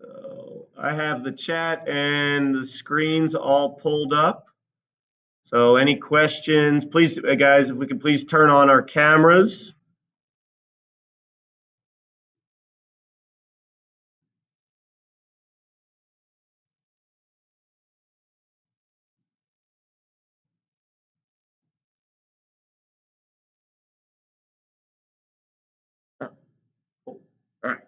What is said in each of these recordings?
So I have the chat and the screens all pulled up. So any questions, please, guys, if we could please turn on our cameras. Oh, all right.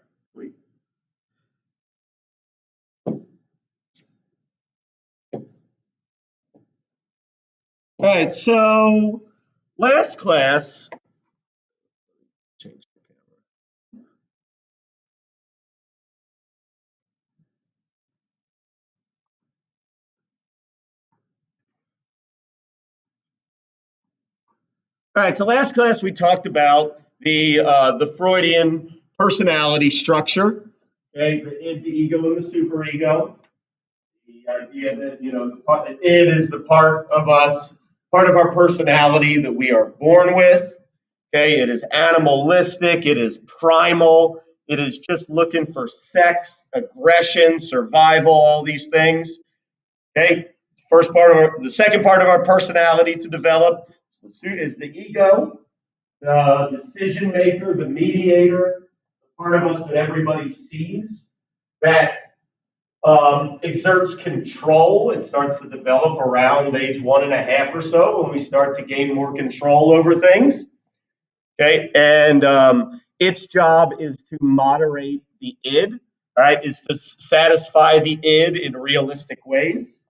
All right, so last class, change the camera. All right, so last class we talked about the Freudian personality structure, okay, the id, the ego, and the superego. The idea that the id is the part of us, part of our personality that we are born with. Okay, it is animalistic, it is primal, it is just looking for sex, aggression, survival, all these things. Okay, the second part of our personality to develop is the ego, the decision maker, the mediator, the part of us that everybody sees that exerts control. It starts to develop around age 1.5 or so when we start to gain more control over things. Okay, and its job is to moderate the id, right? Is to satisfy the id in realistic ways.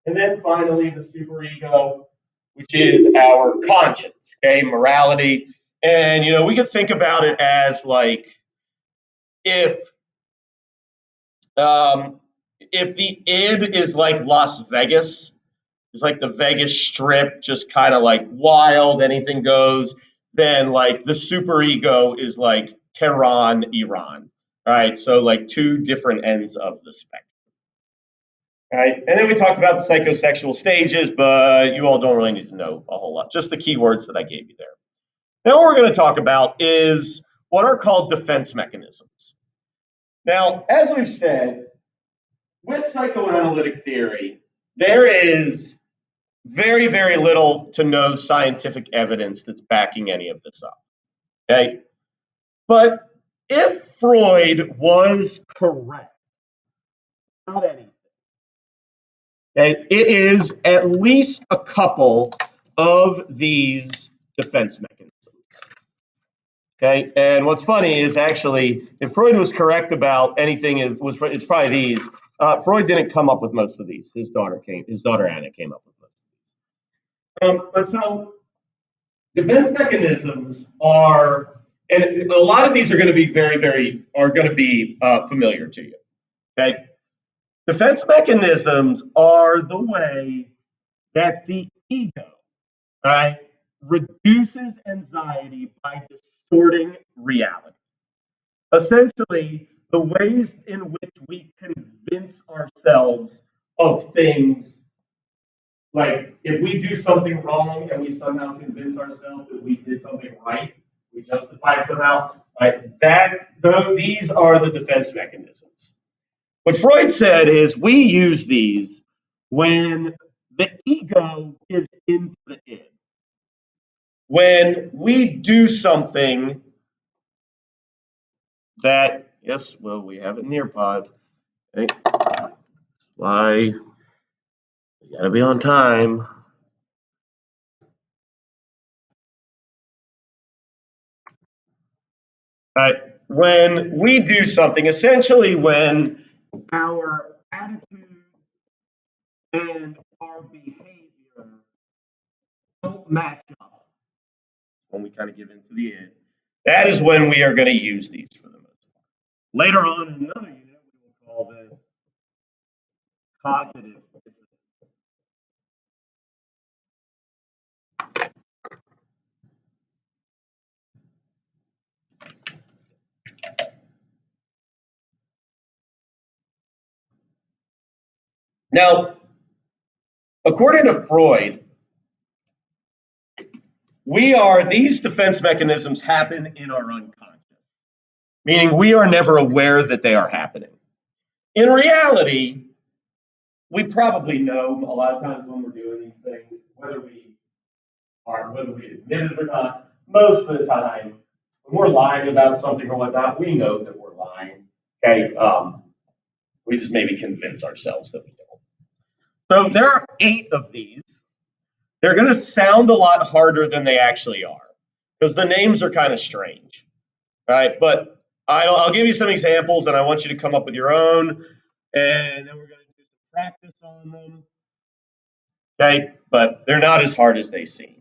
And then finally, the superego, which is our conscience, okay, morality. And we could think about it as like if if the id is like Las Vegas, it's like the Vegas Strip, just kind of like wild, anything goes. Then like the superego is like Tehran, Iran, right? So like two different ends of the spectrum. Right. And then we talked about the psychosexual stages, but you all don't really need to know a whole lot. Just the keywords that I gave you there. Now, what we're going to talk about is what are called defense mechanisms. Now, as we've said, with psychoanalytic theory, there is very, very little to no scientific evidence that's backing any of this up. Okay. But if Freud was correct about anything, okay, it is at least a couple of these defense mechanisms. Okay, and what's funny is actually, if Freud was correct about anything, it's probably these. Freud didn't come up with most of these. His daughter Anna came up with most of these. But so defense mechanisms are, and a lot of these are going to be familiar to you. Okay, defense mechanisms are the way that the ego, right, reduces anxiety by distorting reality. Essentially, the ways in which we convince ourselves of things, like if we do something wrong and we somehow convince ourselves that we did something right, we justify it somehow, right? These are the defense mechanisms. What Freud said is we use these when the ego gives into the id. When we do something that, yes, well, we have a Nearpod. Okay? That's why you gotta be on time. When we do something, essentially when our attitude and our behavior don't match up, when we kind of give into the id, that is when we are going to use these for the most part. Later on in another unit, we will call this cognitive dissonance. Now, according to Freud, these defense mechanisms happen in our unconscious, meaning we are never aware that they are happening. In reality, we probably know a lot of times when we're doing these things, whether we admit it or not, most of the time, when we're lying about something or whatnot, we know that we're lying. Okay. We just maybe convince ourselves that we don't. So there are 8 of these. They're going to sound a lot harder than they actually are because the names are kind of strange. All right. But I'll give you some examples and I want you to come up with your own. And then we're going to do some practice on them. Okay. But they're not as hard as they seem.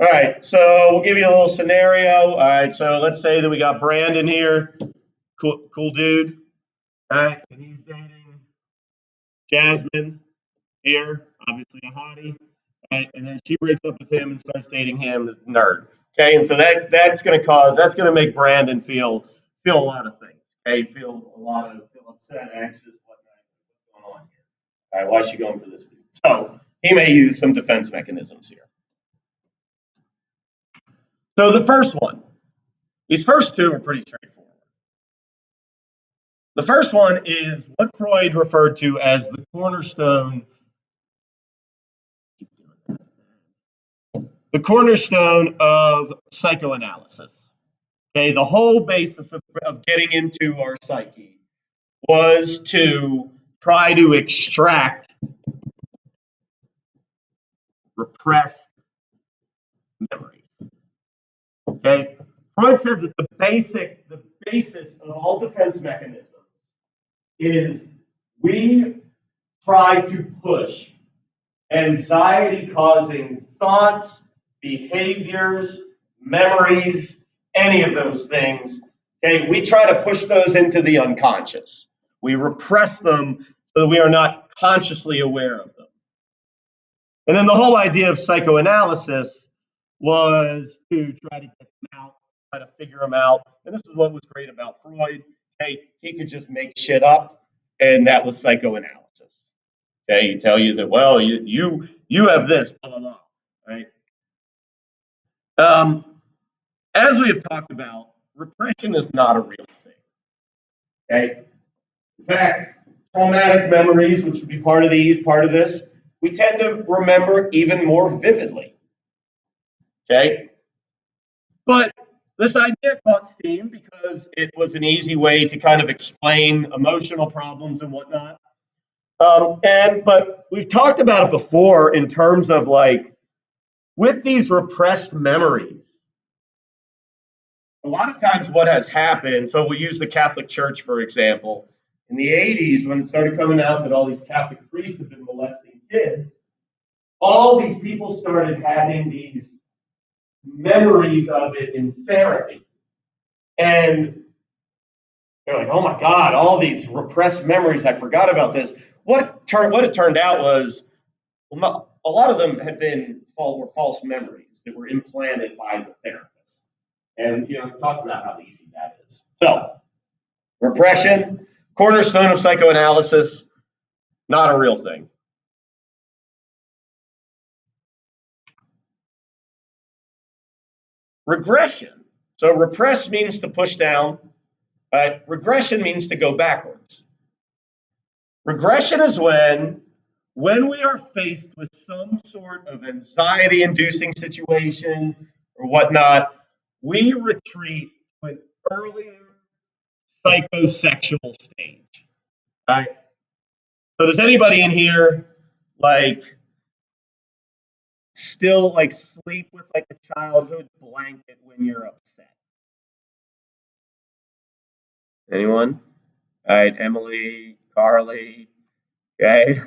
All right, so we'll give you a little scenario. All right, so let's say that we got Brandon here, cool dude. All right, and he's dating Jasmine here, obviously a hottie. All right, and then she breaks up with him and starts dating him, nerd. Okay, and so that's gonna make Brandon feel a lot of things. Okay, feel upset, anxious, what's going on here? All right, why is she going for this dude? So he may use some defense mechanisms here. So the first one, these first 2 are pretty straightforward. The first one is what Freud referred to as the cornerstone of psychoanalysis. Okay, the whole basis of getting into our psyche was to try to extract repressed memories. Okay, Freud said that the basis of all defense mechanisms is we try to push anxiety-causing thoughts, behaviors, memories, any of those things. Okay, we try to push those into the unconscious. We repress them so that we are not consciously aware of them. And then the whole idea of psychoanalysis was to try to get them out, try to figure them out. And this is what was great about Freud. Hey, he could just make shit up, and that was psychoanalysis. Okay, he tell you that, well, you have this, blah blah blah, right? As we have talked about, repression is not a real thing. Okay, in fact, traumatic memories, which would be part of this, we tend to remember even more vividly. Okay, but this idea caught steam because it was an easy way to kind of explain emotional problems and whatnot. But we've talked about it before in terms of like with these repressed memories. A lot of times what has happened, so we'll use the Catholic Church, for example. In the 80s, when it started coming out that all these Catholic priests have been molesting kids, all these people started having these memories of it in therapy. And they're like, oh my God, all these repressed memories, I forgot about this. What it turned out was, well, a lot of them were false memories that were implanted by the therapist. And we talked about how easy that is. So, repression, cornerstone of psychoanalysis, not a real thing. Regression. So repress means to push down. Regression means to go backwards. Regression is when we are faced with some sort of anxiety-inducing situation or whatnot, we retreat to an earlier psychosexual stage. Right? So does anybody in here still sleep with a childhood blanket when you're upset? Anyone? All right, Emily, Carly, okay.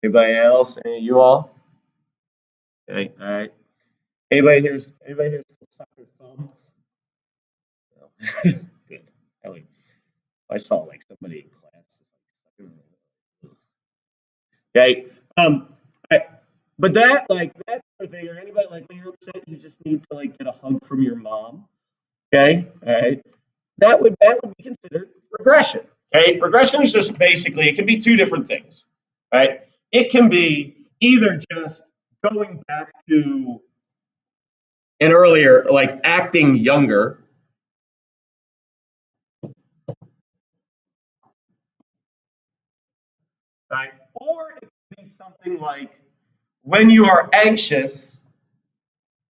Anybody else? You all? Okay, all right. Anybody here's suck their thumb? No. Good. I saw somebody in class. Okay. But that sort of thing, or anybody when you're upset, you just need to get a hug from your mom. Okay. All right. That would be considered regression. Okay. Regression is just basically it can be 2 different things. Right. It can be either just going back to an earlier, acting younger. something like when you are anxious,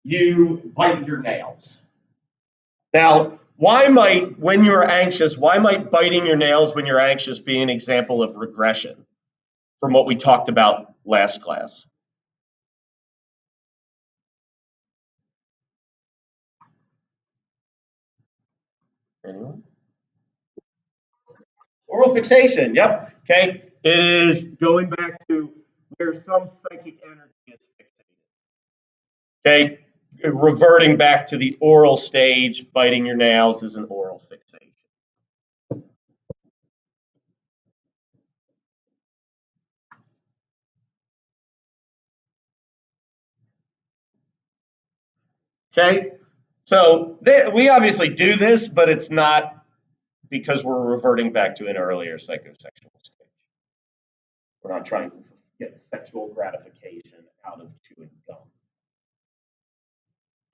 you bite your nails. Now, when you're anxious, why might biting your nails when you're anxious be an example of regression from what we talked about last class? Anyone? Oral fixation, yep. Okay. It is going back to where some psychic energy is fixated. Okay. Reverting back to the oral stage, biting your nails is an oral fixation. Okay. So we obviously do this, but it's not because we're reverting back to an earlier psychosexual stage. We're not trying to get sexual gratification out of chewing gum.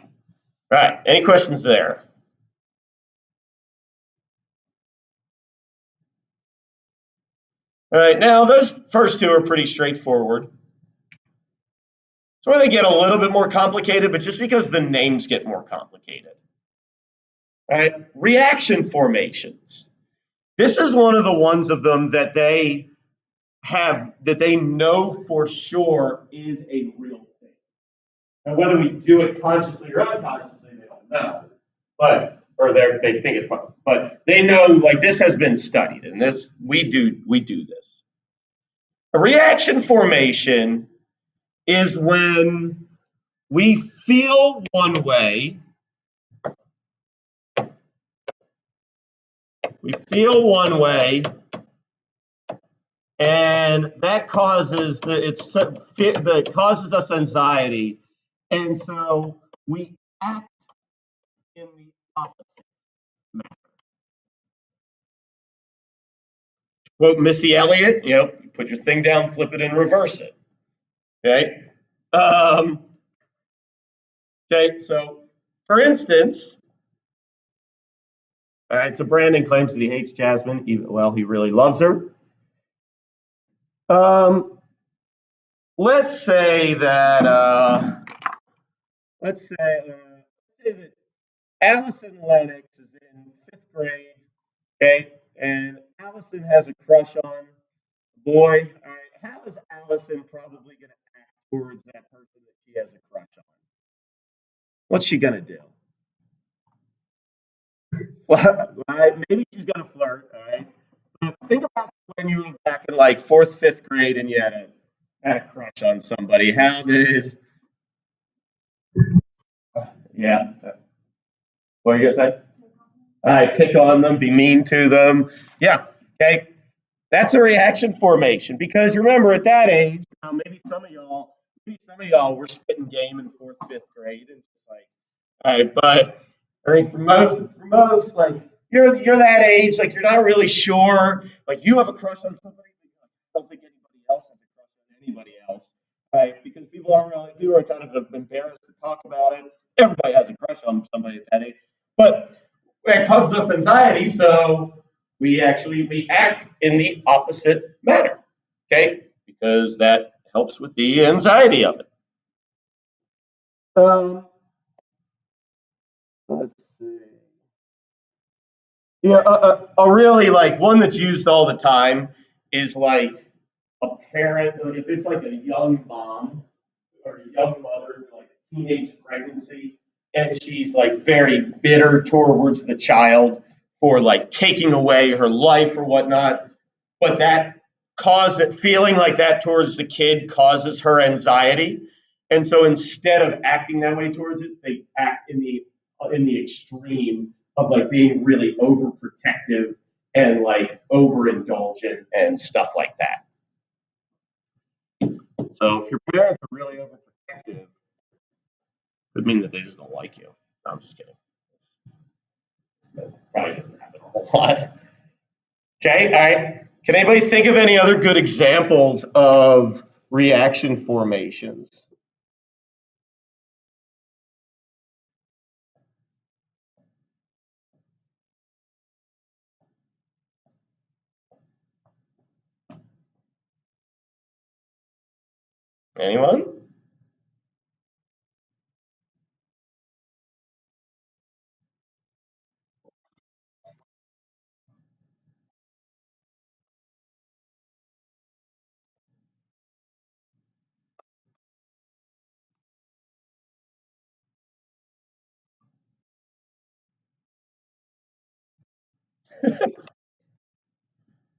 All right. Any questions there? All right. Now, those first two are pretty straightforward. So they get a little bit more complicated, but just because the names get more complicated. All right. Reaction formations. This is one of the ones of them that they know for sure is a real thing. And whether we do it consciously or unconsciously, they don't know. They think it's fun. But they know like this has been studied, and this we do this. A reaction formation is when we feel one way, and that causes that causes us anxiety, and so we act in the opposite manner. Quote Missy Elliott, you put your thing down, flip it, and reverse it. Okay. Okay. So, for instance, all right. So Brandon claims that he hates Jasmine. He really loves her. Let's say that Allison Lennox is in 5th grade, okay, and Allison has a crush on a boy. All right, how is Allison probably going to act towards that person that she has a crush on? What's she going to do? Well, maybe she's going to flirt. All right, but think about when you were back in like 4th, 5th grade, and you had a crush on somebody. How did? Yeah. What are you gonna say? I pick on them, be mean to them. Yeah. Okay. That's a reaction formation because remember at that age, maybe some of y'all were spitting game in 4th, 5th grade, and it's like, all right, but I think for most, like you're that age, like you're not really sure, like you have a crush on somebody, but I don't think anybody else has a crush on anybody else, right? Because people are kind of embarrassed to talk about it. Everybody has a crush on somebody at that age, but it causes us anxiety, so we act in the opposite manner, okay? Because that helps with the anxiety of it. Let's see. Yeah, a really like one that's used all the time is like a parent, if it's like a young mom or a young mother, like teenage pregnancy, and she's like very bitter towards the child for like taking away her life or whatnot, but feeling like that towards the kid causes her anxiety, and so instead of acting that way towards it, they act in the extreme of like being really overprotective and like overindulgent and stuff like that. So if your parents are really overprotective, it would mean that they just don't like you. No, I'm just kidding. That probably doesn't happen a whole lot. Okay, all right. Can anybody think of any other good examples of reaction formations? Anyone?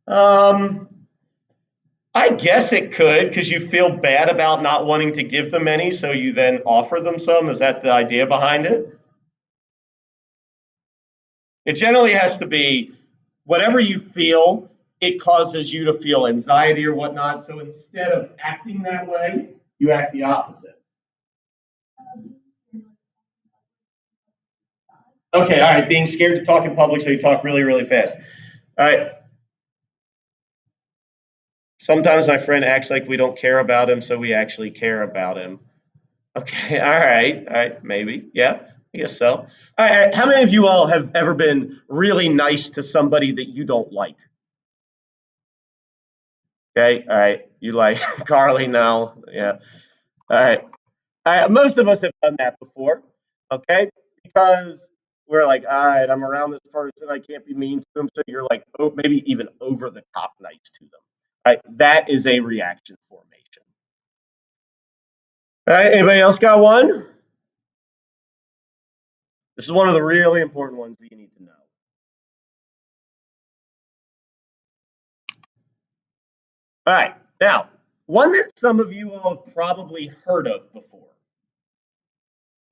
Um, I guess it could because you feel bad about not wanting to give them any, so you then offer them some. Is that the idea behind it? It generally has to be whatever you feel, it causes you to feel anxiety or whatnot. So instead of acting that way, you act the opposite. Okay, all right. Being scared to talk in public, so you talk really, really fast. All right. Sometimes my friend acts like we don't care about him, so we actually care about him. Okay, all right, maybe, yeah, I guess so. All right, how many of you all have ever been really nice to somebody that you don't like? Okay, all right, you like Carly now, yeah. All right, most of us have done that before, okay, because we're like, all right, I'm around this person, I can't be mean to them, so you're like, oh, maybe even over the top nice to them. All right, that is a reaction formation. All right, anybody else got one? This is one of the really important ones that you need to know. All right, now, one that some of you all have probably heard of before.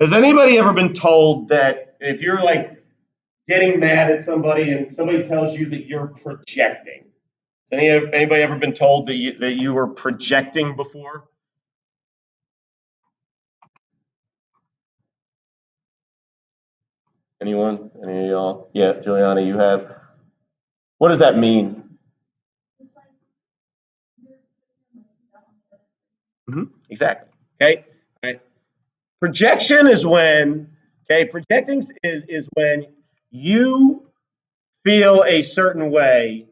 Has anybody ever been told that if you're like getting mad at somebody and somebody tells you that you're projecting? Has anybody ever been told that you were projecting before? Anyone? Any of y'all? Yeah, Juliana, you have. What does that mean? Exactly. Okay. All right. Projection is when, okay, projecting is when you feel a certain way,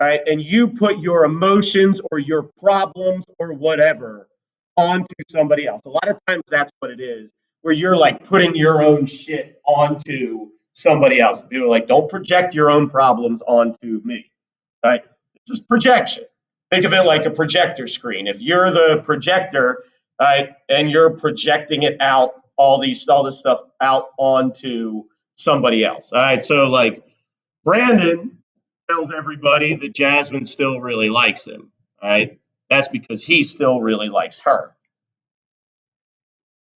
all right, and you put your emotions or your problems or whatever onto somebody else. A lot of times that's what it is, where you're like putting your own shit onto somebody else. People are like, don't project your own problems onto me, right? This is projection. Think of it like a projector screen. If you're the projector, right, and you're projecting it out, all this stuff out onto somebody else. All right. So like Brandon tells everybody that Jasmine still really likes him. All right. That's because he still really likes her.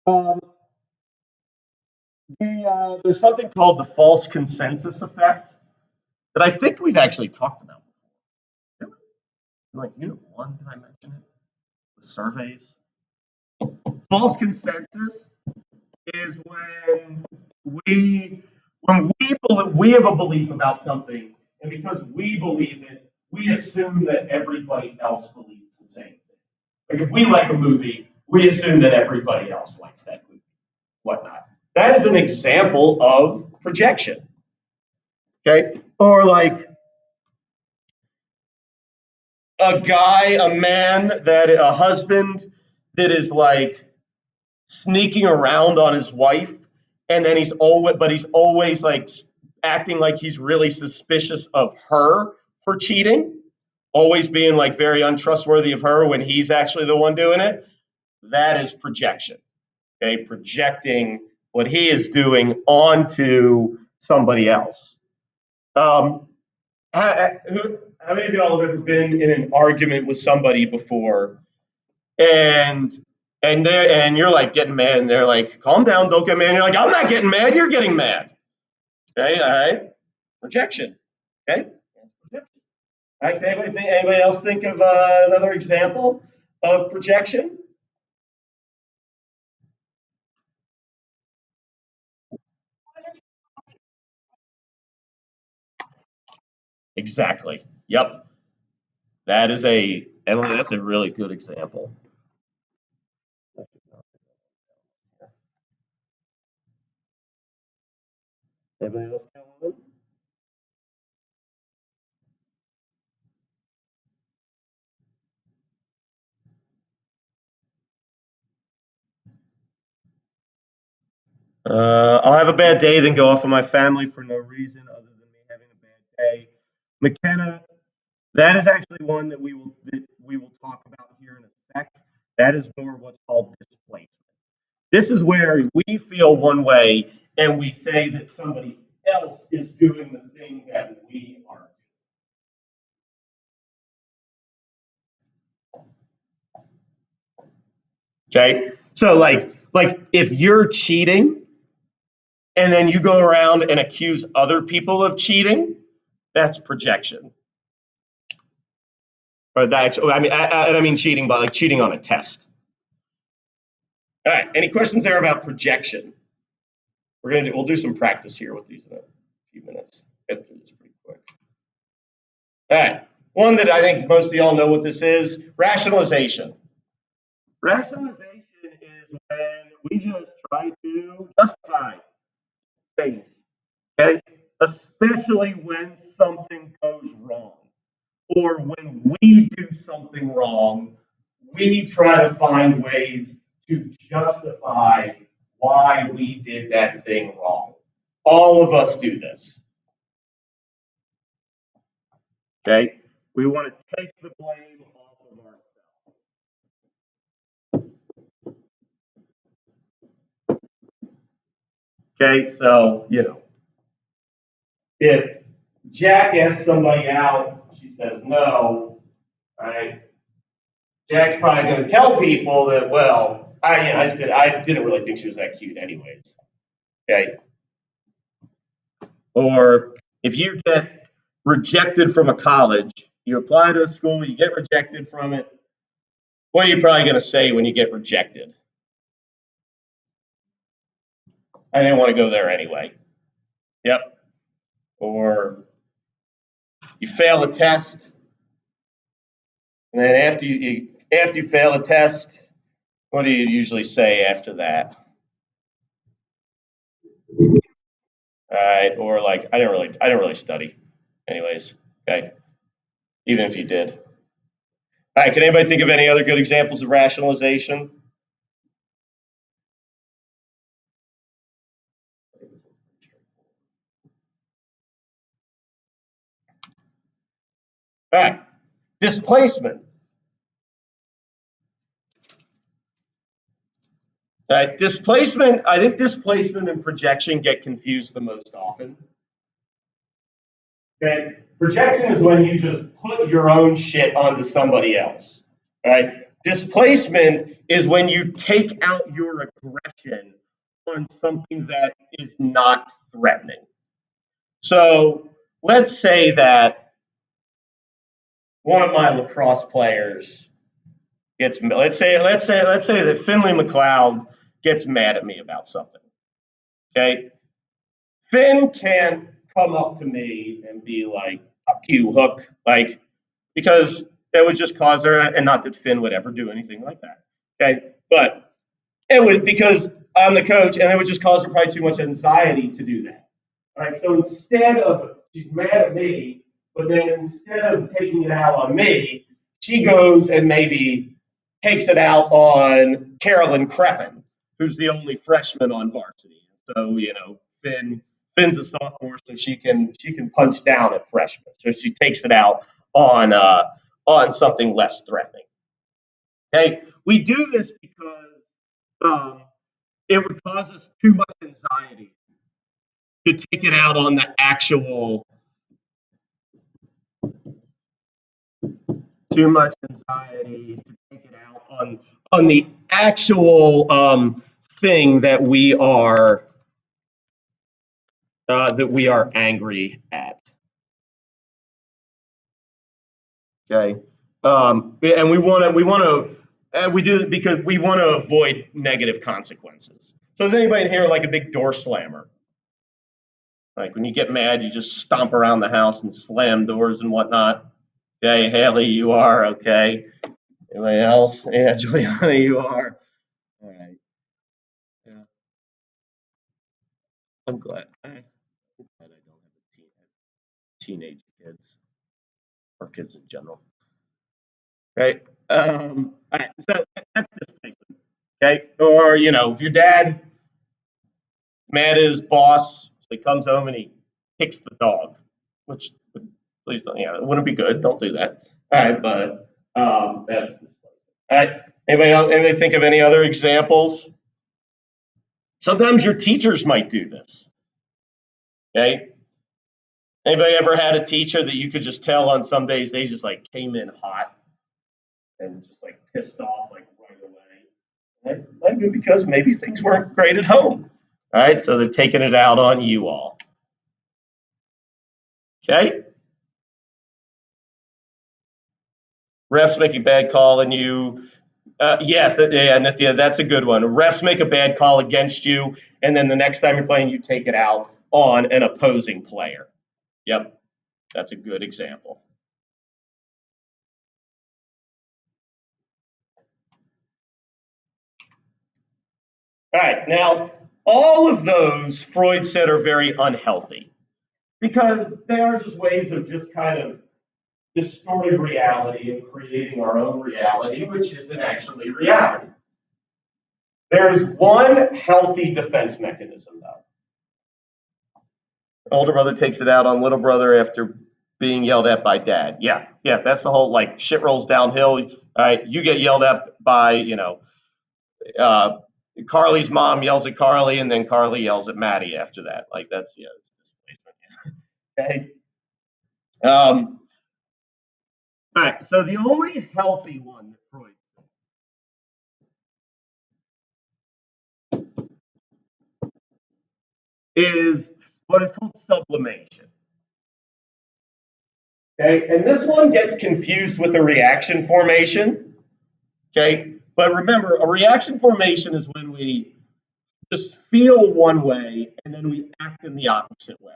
Um, there's something called the false consensus effect that I think we've actually talked about before. Like unit one, did I mention it? The surveys. False consensus is we we have a belief about something, and because we believe it, we assume that everybody else believes the same thing. Like if we like a movie, we assume that everybody else likes that movie, whatnot. That is an example of projection. Okay, or like a man that a husband that is like sneaking around on his wife, and then he's always like acting like he's really suspicious of her for cheating, always being like very untrustworthy of her when he's actually the one doing it. That is projection. Okay, projecting what he is doing onto somebody else. Um, how many of y'all have ever been in an argument with somebody before and and you're like getting mad, and they're like, "Calm down, don't get mad." And you're like, "I'm not getting mad. You're getting mad." Okay, all right. Projection. Okay. All right. Anybody else think of another example of projection? Exactly. Yep. That is a Emily. That's a really good example. Anybody else got one? I'll have a bad day, then go off on my family for no reason other than me having a bad day. McKenna, that is actually one that we will talk about here in a sec. That is more what's called displacement. This is where we feel one way and we say that somebody else is doing the thing that we are doing. Okay? So like if you're cheating and then you go around and accuse other people of cheating, that's projection. Or that I mean cheating, but like cheating on a test. All right. Any questions there about projection? We'll do some practice here with these in a few minutes. Get through this pretty quick. All right. One that I think most of y'all know what this is: rationalization. Rationalization is when we just try to justify things. Okay. Especially when something goes wrong, or when we do something wrong, we try to find ways to justify why we did that thing wrong. All of us do this. Okay? We want to take the blame off of ourselves. Okay? So, if Jack asks somebody out, she says no, right? Jack's probably going to tell people that, well, I didn't really think she was that cute, anyways. Okay. Or if you get rejected from a college, you apply to a school, you get rejected from it. What are you probably going to say when you get rejected? I didn't want to go there anyway. Yep. Or you fail a test, and then after you fail a test, what do you usually say after that? All right. Or like I didn't really study, anyways. Okay. Even if you did. All right. Can anybody think of any other good examples of rationalization? All right. Displacement. All right. Displacement. I think displacement and projection get confused the most often. Okay. Projection is when you just put your own shit onto somebody else. Right? Displacement is when you take out your aggression on something that is not threatening. So let's say that one of my lacrosse players gets let's say that Finley McLeod gets mad at me about something. Okay. Finn can't come up to me and be like, fuck you, Hook, like, because that would just cause her, and not that Finn would ever do anything like that. Okay. But it would, because I'm the coach, and it would just cause her probably too much anxiety to do that. All right. So instead of, she's mad at me, but then instead of taking it out on me, she goes and maybe takes it out on Carolyn Creppen, who's the only freshman on varsity. So, Finn's a sophomore, so she can punch down at freshmen. So she takes it out on something less threatening. Okay, we do this because it would cause us too much anxiety to take it out on the actual, too much anxiety to take it out on the actual thing that we are angry at. Okay, and we do it because we want to avoid negative consequences. So is anybody here like a big door slammer? Like when you get mad, you just stomp around the house and slam doors and whatnot. Okay, Haley, you are okay. Anybody else? Yeah, Juliana, you are. All right. Yeah, I'm glad. I'm glad I don't have teenage kids or kids in general. Right. All right. So that's displacement. Okay. Or if your dad mad at his boss. So he comes home and he kicks the dog, which please don't. Yeah, it wouldn't be good. Don't do that. All right, but that's this. All right. Anybody think of any other examples? Sometimes your teachers might do this. Okay. Anybody ever had a teacher that you could just tell on some days they just like came in hot and just like pissed off like right away? That might be because maybe things weren't great at home. All right, so they're taking it out on you all. Okay. Refs make a bad call and you. Yes, yeah, Nithya, that's a good one. Refs make a bad call against you, and then the next time you're playing, you take it out on an opposing player. Yep, that's a good example. All right, now all of those Freud said are very unhealthy because they are just ways of just kind of distorting reality and creating our own reality, which isn't actually reality. There's one healthy defense mechanism, though. Older brother takes it out on little brother after being yelled at by dad. Yeah, that's the whole like shit rolls downhill. You get yelled at by, uh, Carly's mom yells at Carly, and then Carly yells at Maddie after that. Like that's it's displacement. Okay. All right. So the only healthy one that Freud is what is called sublimation. Okay, and this one gets confused with a reaction formation. Okay, but remember, a reaction formation is when we just feel one way and then we act in the opposite way.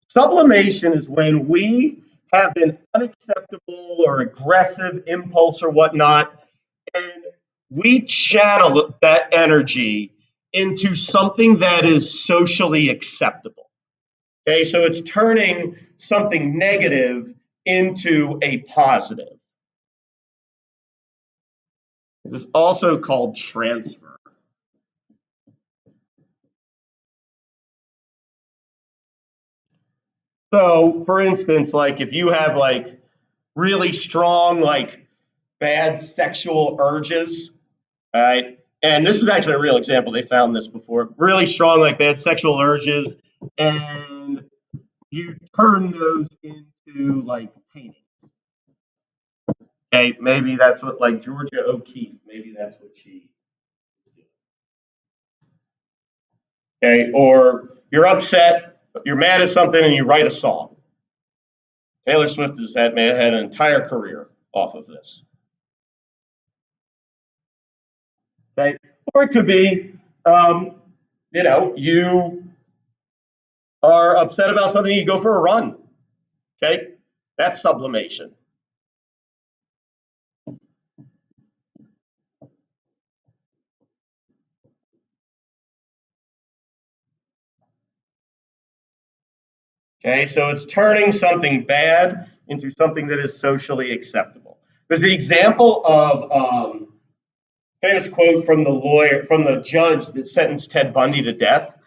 Sublimation is when we have an unacceptable or aggressive impulse or whatnot, and we channel that energy into something that is socially acceptable. Okay, so it's turning something negative into a positive. It is also called transfer. So, for instance, like if you have like really strong, like bad sexual urges, right? And this is actually a real example. They found this before. Really strong, like bad sexual urges, and you turn those into like paintings. Okay, maybe that's what like Georgia O'Keeffe. Maybe that's what she. Okay, or you're upset, you're mad at something, and you write a song. Taylor Swift has had an entire career off of this. Okay, or it could be, you are upset about something, you go for a run. Okay, that's sublimation. Okay, so it's turning something bad into something that is socially acceptable. There's the example of famous quote from the judge that sentenced Ted Bundy to death.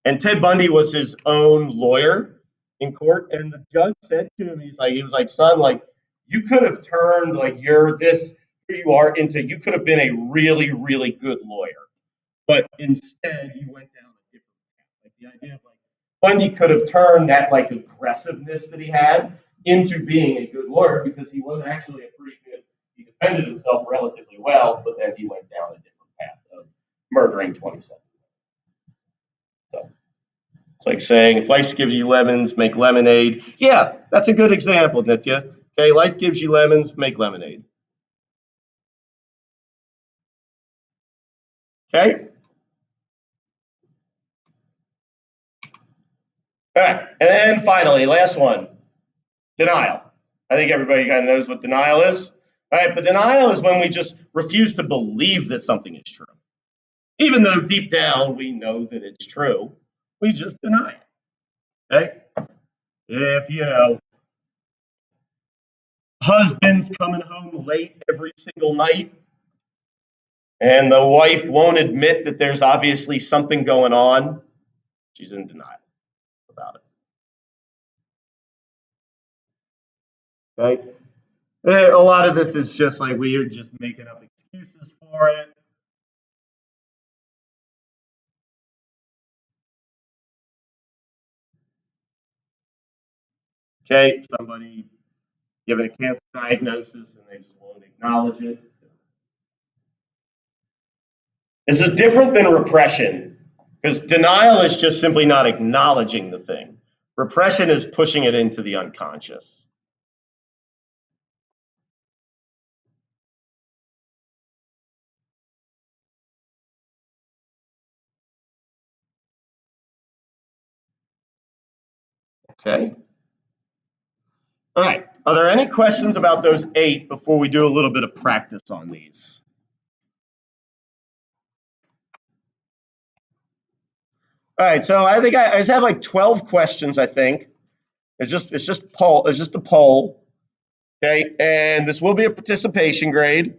And Ted Bundy was his own lawyer in court. And the judge said to him, he was like, son, like, you could have turned like you're this who you are into, you could have been a really, really good lawyer. But instead you went down a different path. Like the idea of like Bundy could have turned that like aggressiveness that he had into being a good lawyer because he was actually a pretty good, he defended himself relatively well, but then he went down a different path of murdering 27. So it's like saying if life gives you lemons, make lemonade. Yeah, that's a good example, Nithya. Okay, life gives you lemons, make lemonade. Okay? All right, and then finally, last one, denial. I think everybody kind of knows what denial is. All right, but denial is when we just refuse to believe that something is true. Even though deep down we know that it's true, we just deny it. Okay? If, husband's coming home late every single night and the wife won't admit that there's obviously something going on, She's in denial about it. Okay. A lot of this is just like we are just making up excuses for it. Okay, somebody given a cancer diagnosis and they just won't acknowledge it. This is different than repression because denial is just simply not acknowledging the thing. Repression is pushing it into the unconscious. Okay. All right. Are there any questions about those 8 before we do a little bit of practice on these? All right. So I think I just have like 12 questions. I think it's just a poll. Okay. And this will be a participation grade.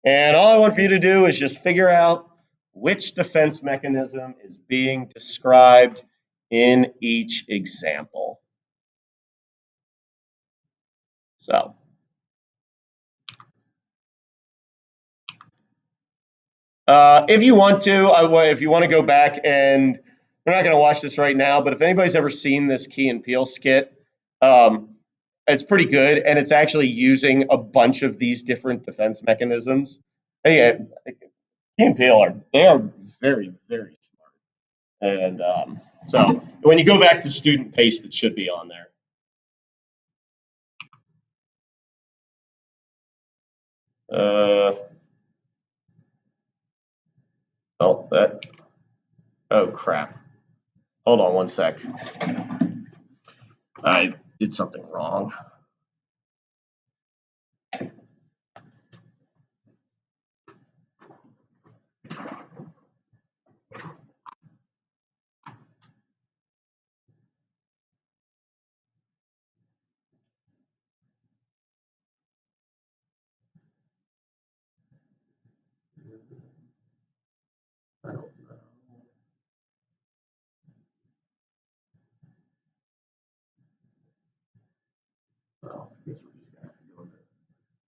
And all I want for you to do is just figure out which defense mechanism is being described in each example. So, if you want to go back and we're not going to watch this right now, but if anybody's ever seen this Key and Peele skit, it's pretty good, and it's actually using a bunch of these different defense mechanisms. Key and Peele they are very, very smart, and so when you go back to student paste, it should be on there. Oh crap. Hold on one sec. I did something wrong.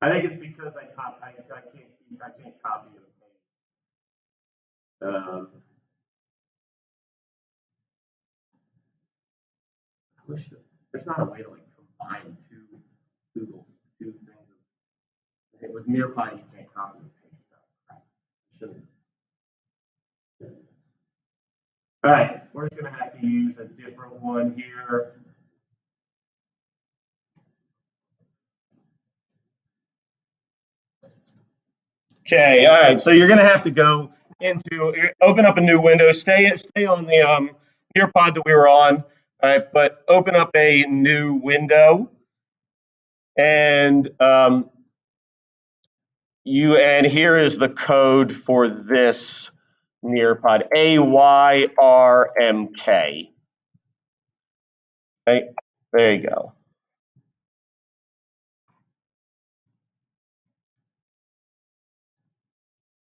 I think it's because I can't copy and paste. I wish there's not a way to like combine two things. With Nearpod, you can't copy and paste stuff. Shouldn't. All right, we're just gonna have to use a different one here. Okay, all right. So you're gonna have to go open up a new window. Stay on the Nearpod that we were on. All right, but open up a new window, and here is the code for this Nearpod. AYRMK. Okay, there you go.